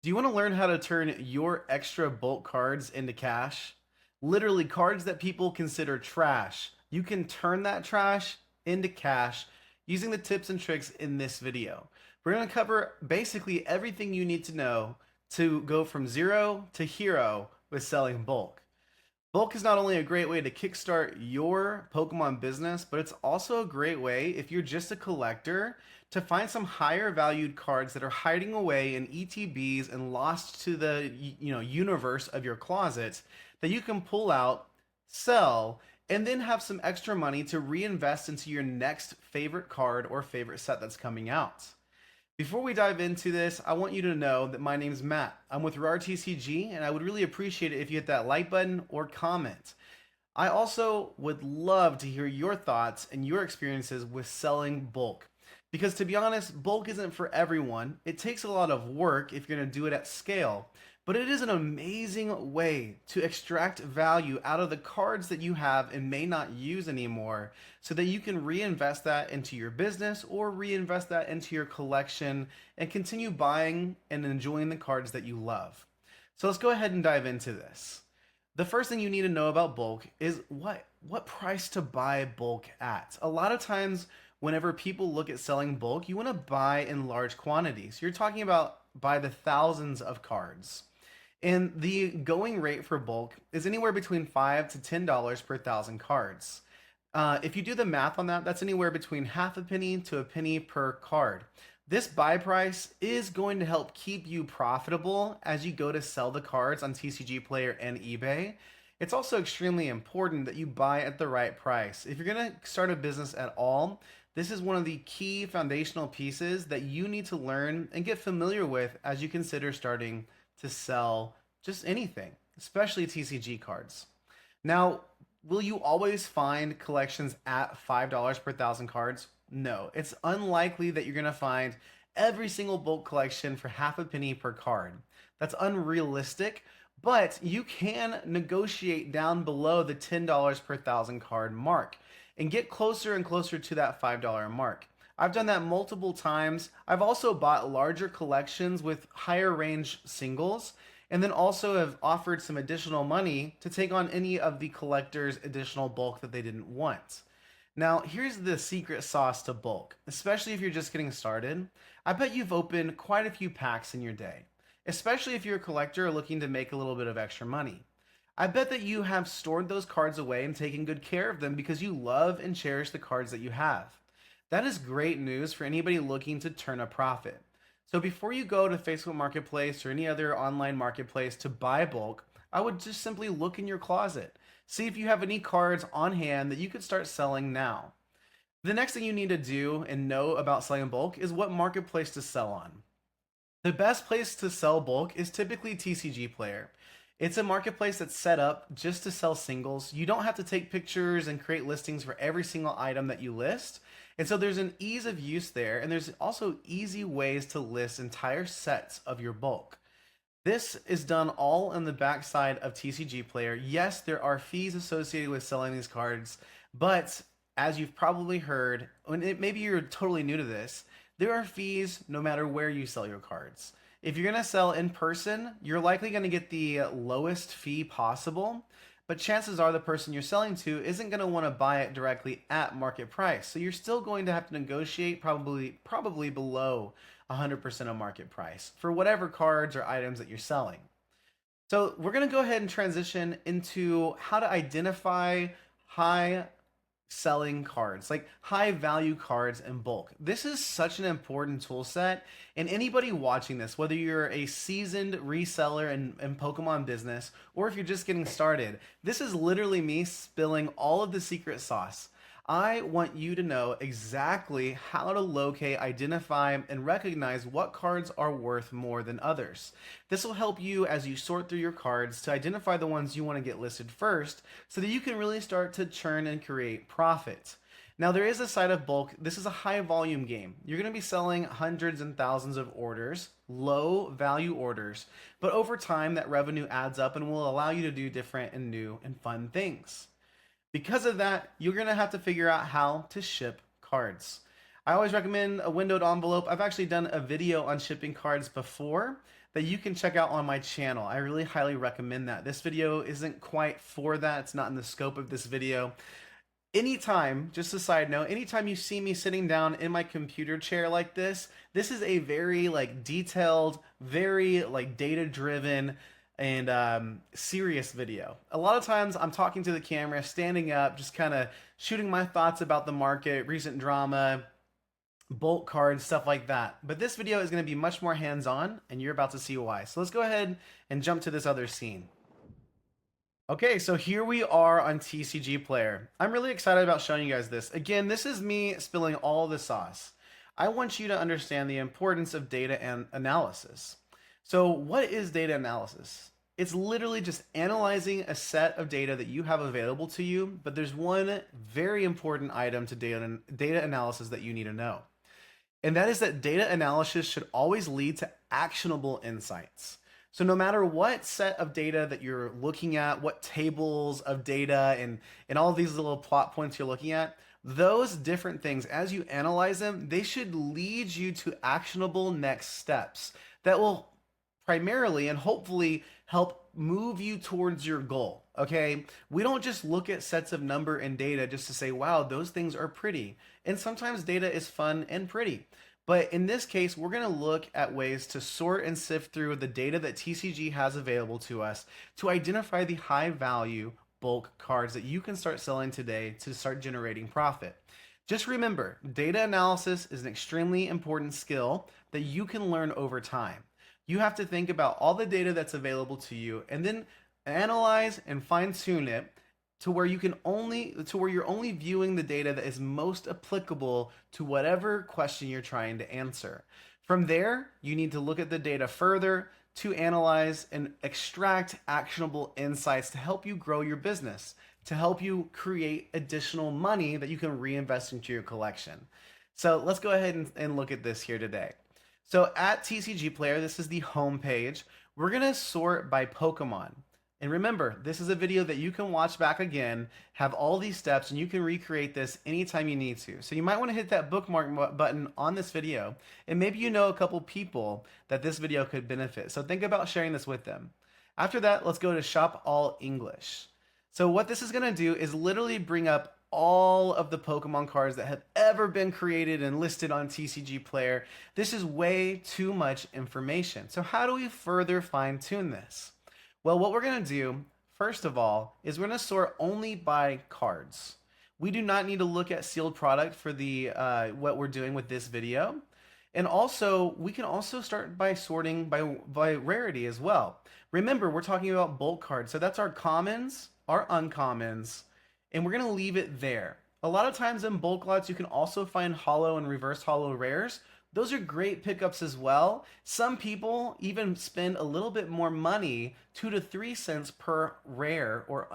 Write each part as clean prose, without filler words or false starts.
Do you want to learn how to turn your extra bulk cards into cash? Literally, cards that people consider trash. You can turn that trash into cash using the tips and tricks in this video. We're going to cover basically everything you need to know to go from zero to hero with selling bulk. Bulk is not only a great way to kickstart your Pokemon business, but it's also a great way if you're just a collector to find some higher valued cards that are hiding away in ETBs and lost to the universe of your closet that you can pull out, sell, and then have some extra money to reinvest into your next favorite card or favorite set that's coming out. Before we dive into this, I want you to know that my name's Matt. I'm with RTCG, and I would really appreciate it if you hit that like button or comment. I also would love to hear your thoughts and your experiences with selling bulk. Because to be honest, bulk isn't for everyone. It takes a lot of work if you're going to do it at scale, but it is an amazing way to extract value out of the cards that you have and may not use anymore so that you can reinvest that into your business or reinvest that into your collection and continue buying and enjoying the cards that you love. So let's go ahead and dive into this. The first thing you need to know about bulk is what price to buy bulk at. A lot of times whenever people look at selling bulk, you want to buy in large quantities. You're talking about by the thousands of cards. And the going rate for bulk is anywhere between $5 to $10 per thousand cards. If you do the math on that, that's anywhere between half a penny to a penny per card. This buy price is going to help keep you profitable as you go to sell the cards on TCGPlayer and eBay. It's also extremely important that you buy at the right price. If you're going to start a business at all, this is one of the key foundational pieces that you need to learn and get familiar with as you consider starting to sell just anything, especially TCG cards. Now, will you always find collections at $5 per thousand cards? No, it's unlikely that you're going to find every single bulk collection for half a penny per card. That's unrealistic, but you can negotiate down below the $10 per thousand card mark and get closer and closer to that $5 mark. I've done that multiple times. I've also bought larger collections with higher range singles and then also have offered some additional money to take on any of the collectors' additional bulk that they didn't want. Now, here's the secret sauce to bulk, especially if you're just getting started. I bet you've opened quite a few packs in your day, especially if you're a collector looking to make a little bit of extra money. I bet that you have stored those cards away and taken good care of them because you love and cherish the cards that you have. That is great news for anybody looking to turn a profit. So before you go to Facebook Marketplace or any other online marketplace to buy bulk, I would just simply look in your closet. See if you have any cards on hand that you could start selling now. The next thing you need to do and know about selling bulk is what marketplace to sell on. The best place to sell bulk is typically TCGPlayer. It's a marketplace that's set up just to sell singles. You don't have to take pictures and create listings for every single item that you list. And so there's an ease of use there, and there's also easy ways to list entire sets of your bulk. This is done all on the backside of TCGPlayer. Yes, there are fees associated with selling these cards, but as you've probably heard, maybe you're totally new to this, there are fees no matter where you sell your cards. If you're going to sell in person, you're likely going to get the lowest fee possible, but chances are the person you're selling to isn't going to want to buy it directly at market price. So you're still going to have to negotiate probably below 100% of market price for whatever cards or items that you're selling. So we're going to go ahead and transition into how to identify high selling cards, like high value cards in bulk. This is such an important tool set, and anybody watching this, whether you're a seasoned reseller in Pokemon business or if you're just getting started, this is literally me spilling all of the secret sauce. I want you to know exactly how to locate, identify, and recognize what cards are worth more than others. This will help you as you sort through your cards to identify the ones you want to get listed first so that you can really start to churn and create profit. Now, there is a side of bulk. This is a high volume game. You're going to be selling hundreds and thousands of orders, low value orders, but over time that revenue adds up and will allow you to do different and new and fun things. Because of that, you're going to have to figure out how to ship cards. I always recommend a windowed envelope. I've actually done a video on shipping cards before that you can check out on my channel. I really highly recommend that. This video isn't quite for that. It's not in the scope of this video. Anytime, just a side note, anytime you see me sitting down in my computer chair like this is a very like detailed, very like data driven and serious video. A lot of times I'm talking to the camera, standing up, just kind of shooting my thoughts about the market, recent drama, bulk cards, stuff like that. But this video is going to be much more hands-on, and you're about to see why. So let's go ahead and jump to this other scene. Okay, so here we are on TCGPlayer. I'm really excited about showing you guys this. Again, this is me spilling all the sauce. I want you to understand the importance of data and analysis. So what is data analysis? It's literally just analyzing a set of data that you have available to you, but there's one very important item to data analysis that you need to know. And that is that data analysis should always lead to actionable insights. So no matter what set of data that you're looking at, what tables of data and all of these little plot points you're looking at, those different things, as you analyze them, they should lead you to actionable next steps that will primarily and hopefully help move you towards your goal. Okay, we don't just look at sets of number and data just to say, wow, those things are pretty. And sometimes data is fun and pretty. But in this case, we're going to look at ways to sort and sift through the data that TCG has available to us to identify the high value bulk cards that you can start selling today to start generating profit. Just remember, data analysis is an extremely important skill that you can learn over time. You have to think about all the data that's available to you and then analyze and fine tune it to where you're only viewing the data that is most applicable to whatever question you're trying to answer. From there, you need to look at the data further to analyze and extract actionable insights to help you grow your business, to help you create additional money that you can reinvest into your collection. So let's go ahead and look at this here today. So at TCGPlayer, this is the home page. We're gonna sort by Pokemon. And remember, this is a video that you can watch back again, have all these steps, and you can recreate this anytime you need to. So you might want to hit that bookmark button on this video, and maybe you know a couple people that this video could benefit. So think about sharing this with them. After that, let's go to Shop All English. So what this is going to do is literally bring up all of the Pokemon cards that have ever been created and listed on TCGPlayer. This is way too much information. So how do we further fine tune this? Well, what we're going to do, first of all, is we're going to sort only by cards. We do not need to look at sealed product for the what we're doing with this video. And also, we can also start by sorting by rarity as well. Remember, we're talking about bulk cards. So that's our commons, our uncommons, and we're going to leave it there. A lot of times in bulk lots, you can also find hollow and reverse hollow rares. Those are great pickups as well. Some people even spend a little bit more money, 2 to 3 cents per rare or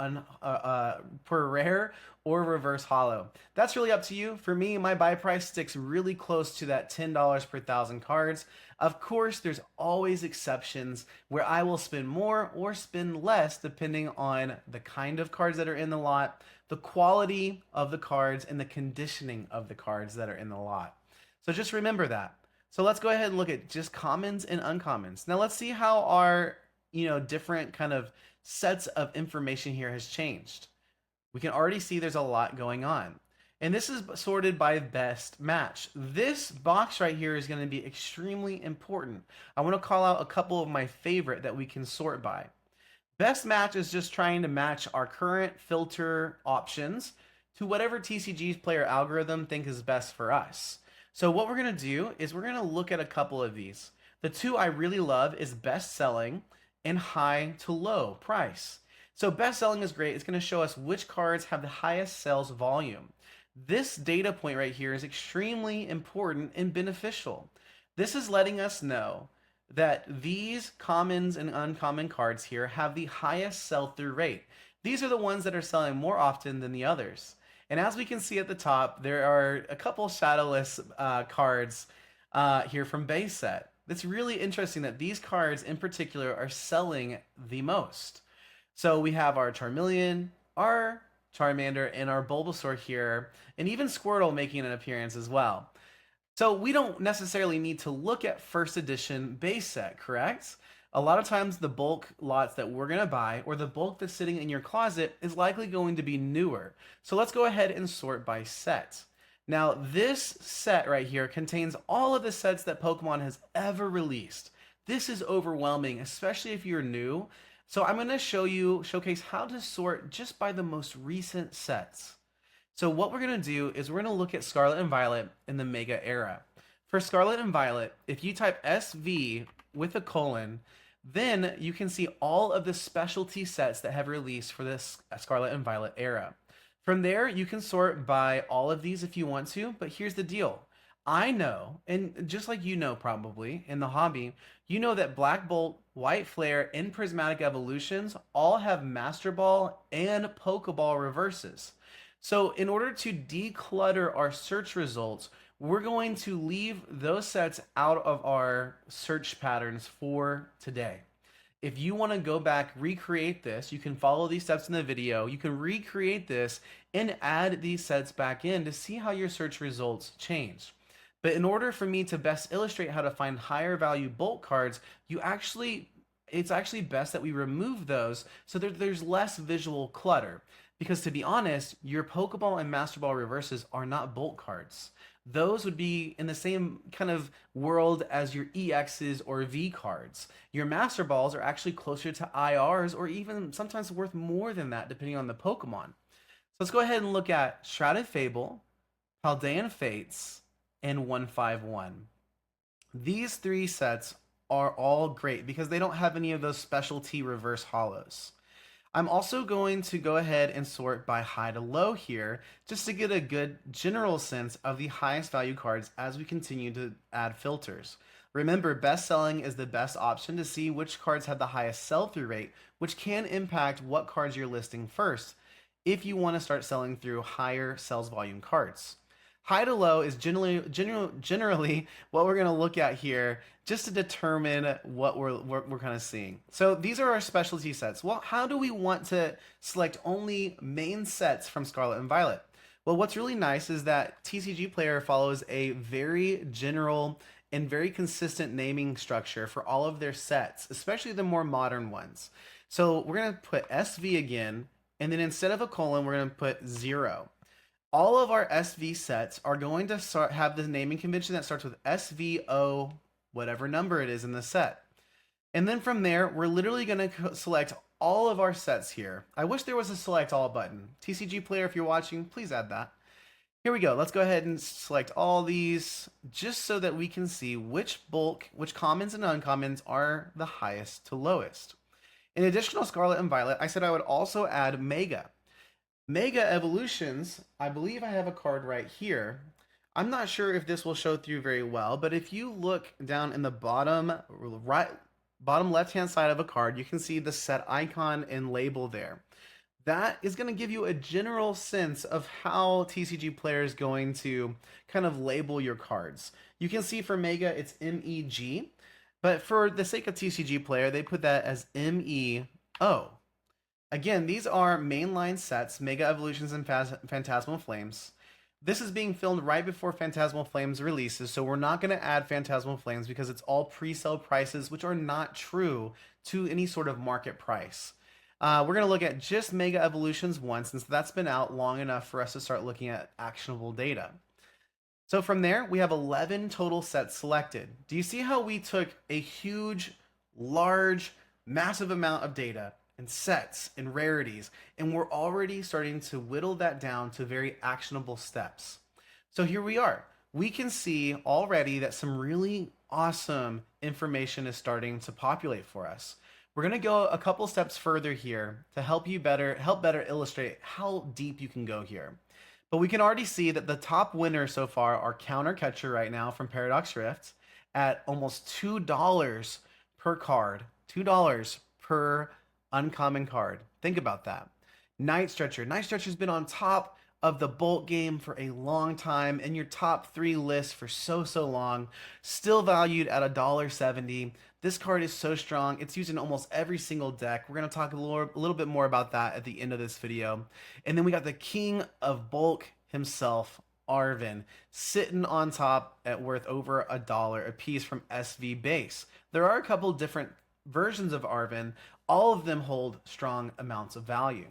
reverse hollow. That's really up to you. For me, my buy price sticks really close to that $10 per thousand cards. Of course, there's always exceptions where I will spend more or spend less depending on the kind of cards that are in the lot, the quality of the cards, and the conditioning of the cards that are in the lot. So just remember that. So let's go ahead and look at just commons and uncommons. Now let's see how our, different kind of sets of information here has changed. We can already see there's a lot going on. And this is sorted by best match. This box right here is going to be extremely important. I want to call out a couple of my favorite that we can sort by. Best match is just trying to match our current filter options to whatever TCGPlayer algorithm think is best for us. So what we're going to do is we're going to look at a couple of these. The two I really love is best selling and high to low price. So best selling is great. It's going to show us which cards have the highest sales volume. This data point right here is extremely important and beneficial. This is letting us know that these commons and uncommon cards here have the highest sell-through rate. These are the ones that are selling more often than the others. And as we can see at the top, there are a couple shadowless cards here from base set. It's really interesting that these cards in particular are selling the most. So we have our Charmeleon, our Charmander, and our Bulbasaur here, and even Squirtle making an appearance as well. So we don't necessarily need to look at first edition base set, correct? A lot of times the bulk lots that we're going to buy or the bulk that's sitting in your closet is likely going to be newer. So let's go ahead and sort by set. Now this set right here contains all of the sets that Pokemon has ever released. This is overwhelming, especially if you're new. So I'm going to showcase how to sort just by the most recent sets. So what we're going to do is we're going to look at Scarlet and Violet in the Mega era. For Scarlet and Violet, if you type SV with a colon, then you can see all of the specialty sets that have released for this Scarlet and Violet era. From there, you can sort by all of these if you want to, but here's the deal. I know, and just like you know probably in the hobby, you know that Black Bolt, White Flare, and Prismatic Evolutions all have Master Ball and Pokeball reverses. So in order to declutter our search results, we're going to leave those sets out of our search patterns for today. If you want to go back, recreate this, you can follow these steps in the video. You can recreate this and add these sets back in to see how your search results change. But in order for me to best illustrate how to find higher value bulk cards, it's actually best that we remove those so that there's less visual clutter. Because to be honest, your Pokeball and Master Ball reverses are not bulk cards. Those would be in the same kind of world as your EXs or V cards. Your Master Balls are actually closer to IRs or even sometimes worth more than that depending on the Pokemon. So let's go ahead and look at Shrouded Fable, Paldean Fates, and 151. These three sets are all great because they don't have any of those specialty reverse hollows. I'm also going to go ahead and sort by high to low here just to get a good general sense of the highest value cards as we continue to add filters. Remember, best selling is the best option to see which cards have the highest sell-through rate, which can impact what cards you're listing first if you want to start selling through higher sales volume cards. High to low is generally what we're going to look at here just to determine what we're kind of seeing. So these are our specialty sets. Well, how do we want to select only main sets from Scarlet and Violet? Well, what's really nice is that TCGPlayer follows a very general and very consistent naming structure for all of their sets, especially the more modern ones. So we're going to put SV again, and then instead of a colon, we're going to put 0. All of our SV sets are going to have the naming convention that starts with SVO, whatever number it is in the set. And then from there, we're literally going to select all of our sets here. I wish there was a select all button. TCGPlayer, if you're watching, please add that. Here we go. Let's go ahead and select all these just so that we can see which commons and uncommons are the highest to lowest. In addition to Scarlet and Violet, I said I would also add Mega. Mega Evolutions, I believe I have a card right here. I'm not sure if this will show through very well, but if you look down in the bottom left-hand side of a card, you can see the set icon and label there. That is going to give you a general sense of how TCGPlayer is going to kind of label your cards. You can see for Mega, it's MEG, but for the sake of TCGPlayer, they put that as MEO. Again, these are mainline sets, Mega Evolutions and Phantasmal Flames. This is being filmed right before Phantasmal Flames releases, so we're not going to add Phantasmal Flames because it's all pre-sale prices, which are not true to any sort of market price. We're going to look at just Mega Evolutions once, since that's been out long enough for us to start looking at actionable data. So from there, we have 11 total sets selected. Do you see how we took a huge, large, massive amount of data and sets and rarities, and we're already starting to whittle that down to very actionable steps? So here we are. We can see already that some really awesome information is starting to populate for us. We're going to go a couple steps further here to help better illustrate how deep you can go here. But we can already see that the top winners so far are Counter Catcher right now from Paradox Rift at almost $2 per card. $2 per uncommon card. Think about that. Night Stretcher. Night Stretcher's been on top of the Bolt game for a long time, in your top 3 lists for so long, still valued at $1.70. This card is so strong. It's used in almost every single deck. We're going to talk a little bit more about that at the end of this video. And then we got the king of bulk himself, Arvin, sitting on top at worth over $1 a piece from SV Base. There are a couple different versions of Arvin. All of them hold strong amounts of value.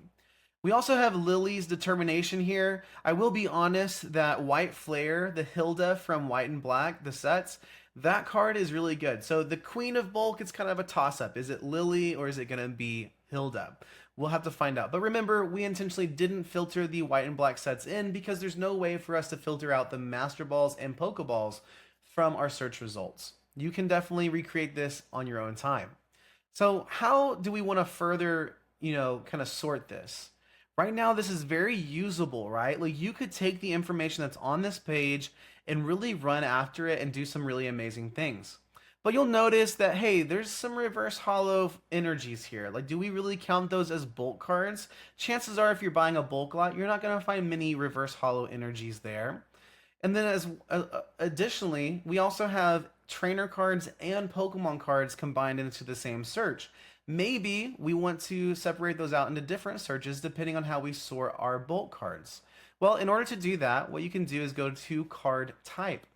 We also have Lily's Determination here. I will be honest that White Flare, the Hilda from White and Black, the sets, that card is really good. So the Queen of Bulk, it's kind of a toss-up. Is it Lily or is it going to be Hilda? We'll have to find out. But remember, we intentionally didn't filter the White and Black sets in because there's no way for us to filter out the Master Balls and Pokeballs from our search results. You can definitely recreate this on your own time. So how do we want to further, kind of sort this? Right now, this is very usable, right? Like you could take the information that's on this page and really run after it and do some really amazing things. But you'll notice that, hey, there's some reverse hollow energies here. Like, do we really count those as bulk cards? Chances are, if you're buying a bulk lot, you're not going to find many reverse hollow energies there. And then additionally, we also have trainer cards and Pokemon cards combined into the same search. Maybe we want to separate those out into different searches depending on how we sort our bulk cards. Well, in order to do that, what you can do is go to card type.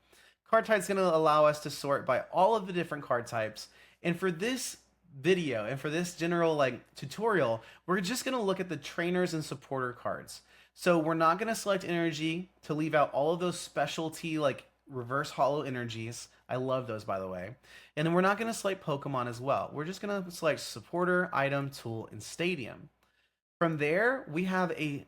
Card type is going to allow us to sort by all of the different card types. And for this video and for this general tutorial, we're just going to look at the trainers and supporter cards. So we're not going to select energy to leave out all of those specialty reverse hollow energies. I love those, by the way. And then we're not going to select Pokemon as well. We're just going to select supporter, item, tool, and stadium. From there, we have a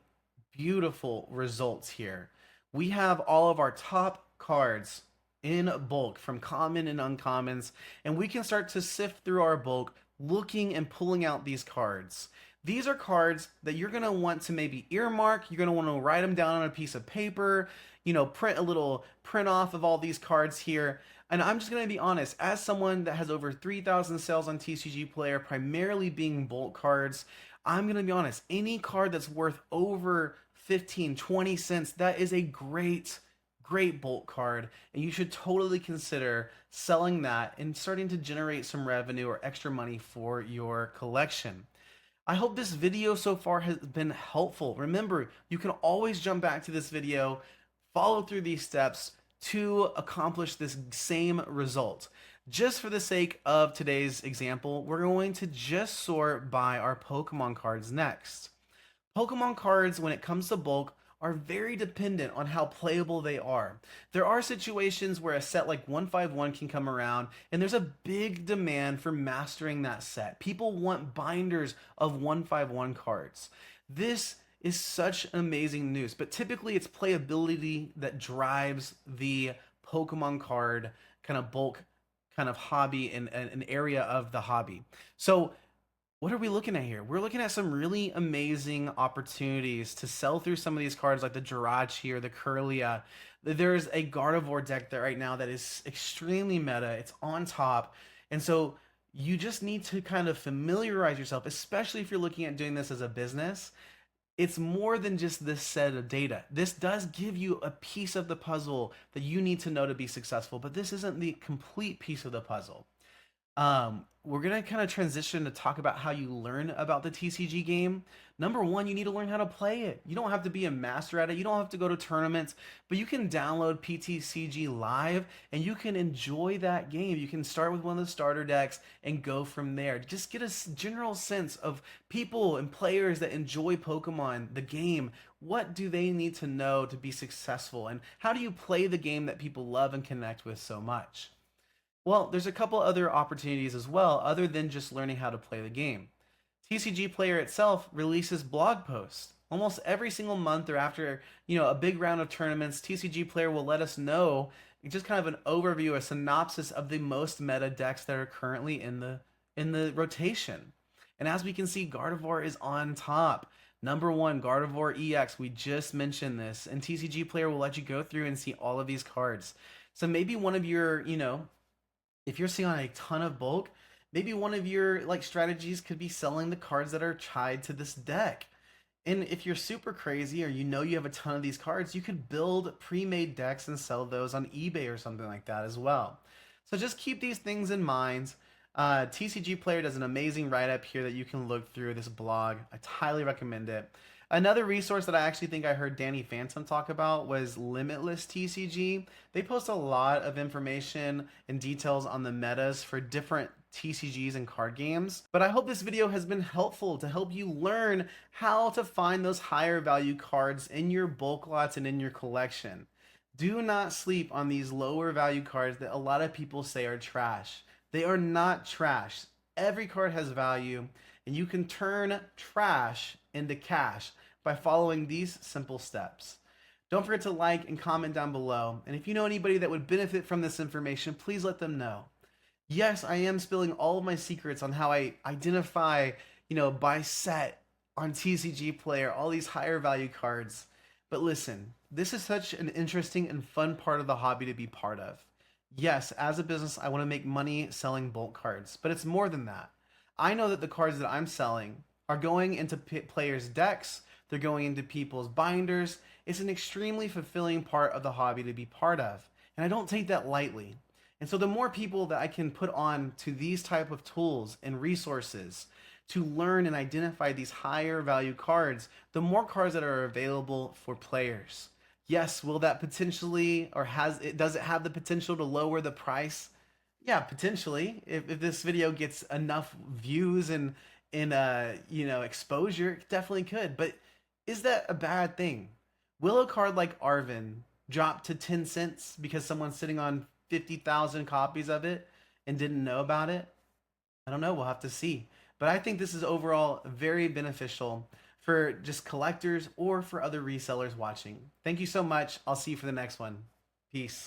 beautiful results here. We have all of our top cards in bulk from common and uncommons, and we can start to sift through our bulk looking and pulling out these cards. These are cards that you're going to want to maybe earmark. You're going to want to write them down on a piece of paper, print a little print off of all these cards here. And I'm just going to be honest, as someone that has over 3,000 sales on TCGPlayer, primarily being bulk cards, I'm going to be honest, any card that's worth over 15, 20 cents, that is a great bulk card, and you should totally consider selling that and starting to generate some revenue or extra money for your collection. I hope this video so far has been helpful. Remember, you can always jump back to this video, follow through these steps to accomplish this same result. Just for the sake of today's example, we're going to just sort by our Pokemon cards next. Pokemon cards, when it comes to bulk, are very dependent on how playable they are. There are situations where a set like 151 can come around and there's a big demand for mastering that set. People want binders of 151 cards. This is such amazing news, but typically it's playability that drives the Pokemon card kind of bulk kind of hobby and an area of the hobby. So what are we looking at here? We're looking at some really amazing opportunities to sell through some of these cards like the Jirachi or the Curlia. There's a Gardevoir deck there right now that is extremely meta. It's on top. And so you just need to kind of familiarize yourself, especially if you're looking at doing this as a business. It's more than just this set of data. This does give you a piece of the puzzle that you need to know to be successful, but this isn't the complete piece of the puzzle. We're gonna kind of transition to talk about how you learn about the TCG game. Number one, you need to learn how to play it. You don't have to be a master at it. You don't have to go to tournaments, but you can download PTCG Live and you can enjoy that game. You can start with one of the starter decks and go from there. Just get a general sense of people and players that enjoy Pokemon, the game. What do they need to know to be successful? And how do you play the game that people love and connect with so much? Well, there's a couple other opportunities as well, other than just learning how to play the game. TCGPlayer itself releases blog posts. Almost every single month or after, a big round of tournaments, TCGPlayer will let us know just kind of an overview, a synopsis of the most meta decks that are currently in the rotation. And as we can see, Gardevoir is on top. Number one, Gardevoir EX. We just mentioned this, and TCGPlayer will let you go through and see all of these cards. So maybe one of your, if you're seeing a ton of bulk, maybe one of your strategies could be selling the cards that are tied to this deck. And if you're super crazy or you have a ton of these cards, you could build pre-made decks and sell those on eBay or something like that as well. So just keep these things in mind. TCGPlayer does an amazing write-up here that you can look through this blog. I highly recommend it. Another resource that I actually think I heard Danny Phantom talk about was Limitless TCG. They post a lot of information and details on the metas for different TCGs and card games. But I hope this video has been helpful to help you learn how to find those higher value cards in your bulk lots and in your collection. Do not sleep on these lower value cards that a lot of people say are trash. They are not trash. Every card has value, and you can turn trash into cash by following these simple steps. Don't forget to like and comment down below. And if you know anybody that would benefit from this information, please let them know. Yes, I am spilling all of my secrets on how I identify, by set on TCGPlayer, all these higher value cards. But listen, this is such an interesting and fun part of the hobby to be part of. Yes, as a business, I want to make money selling bulk cards, but it's more than that. I know that the cards that I'm selling are going into players' decks, they're going into people's binders. It's an extremely fulfilling part of the hobby to be part of, and I don't take that lightly. And so the more people that I can put on to these type of tools and resources to learn and identify these higher value cards, the more cards that are available for players. Yes, will that potentially, or does it have the potential to lower the price? Yeah, potentially. If this video gets enough views and exposure, it definitely could. But is that a bad thing? Will a card like Arvin drop to 10 cents because someone's sitting on 50,000 copies of it and didn't know about it? I don't know. We'll have to see. But I think this is overall very beneficial for just collectors or for other resellers watching. Thank you so much. I'll see you for the next one. Peace.